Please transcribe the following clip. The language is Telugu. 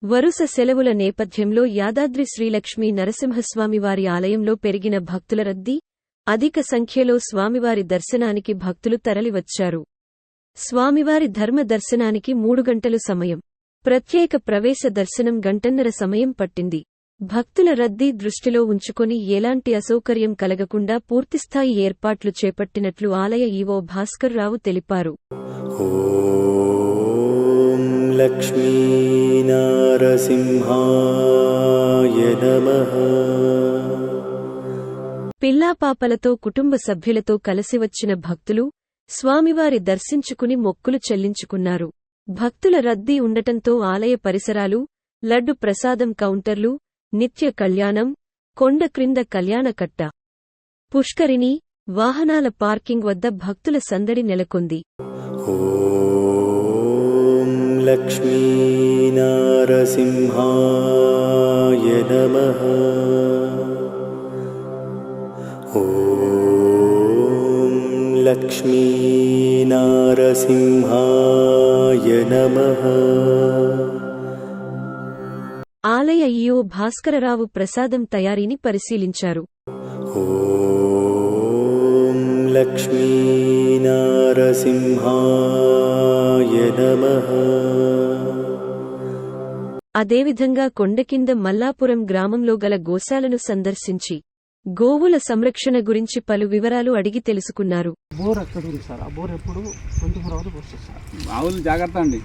వరుస సెలవుల నేపథ్యంలో యాదాద్రి శ్రీలక్ష్మీ నరసింహస్వామివారి ఆలయంలో పెరిగిన భక్తుల రద్దీ, అధిక సంఖ్యలో స్వామివారి దర్శనానికి భక్తులు తరలివచ్చారు. స్వామివారి ధర్మ దర్శనానికి 3 గంటలు సమయం, ప్రత్యేక ప్రవేశ దర్శనం గంటన్నర సమయం పట్టింది. భక్తుల రద్దీ దృష్టిలో ఉంచుకొని ఎలాంటి అసౌకర్యం కలగకుండా పూర్తిస్థాయి ఏర్పాట్లు చేపట్టినట్లు ఆలయ ఈవో భాస్కర్రావు తెలిపారు. లక్ష్మీ నరసింహాయ నమః. పిల్లాపాపలతో కుటుంబ సభ్యులతో కలసివచ్చిన భక్తులు స్వామివారి దర్శించుకుని మొక్కులు చెల్లించుకున్నారు. భక్తుల రద్దీ ఉండటంతో ఆలయ పరిసరాలు, లడ్డు ప్రసాదం కౌంటర్లు, నిత్య కళ్యాణం, కొండ క్రింద కళ్యాణకట్ట, పుష్కరిణి, వాహనాల పార్కింగ్ వద్ద భక్తుల సందడి నెలకొంది. లక్ష్మీ నరసింహాయ నమః. ఓం లక్ష్మీ నరసింహాయ నమః. ఆలయ ఈవో భాస్కరరావు ప్రసాదం తయారీని పరిశీలించారు. ఓం లక్ష్మీ నరసింహాయ నమః. అదేవిధంగా కొండకింద మల్లాపురం గ్రామంలో గల గోశాలను సందర్శించి గోవుల సంరక్షణ గురించి పలు వివరాలు అడిగి తెలుసుకున్నారు. బోర్ ఎక్కడ ఉంది సార్? ఆ బోర్ ఎప్పుడు 24 అవర్స్ వస్తుంది సార్. ఆవులు జాగ్రత్త అండి.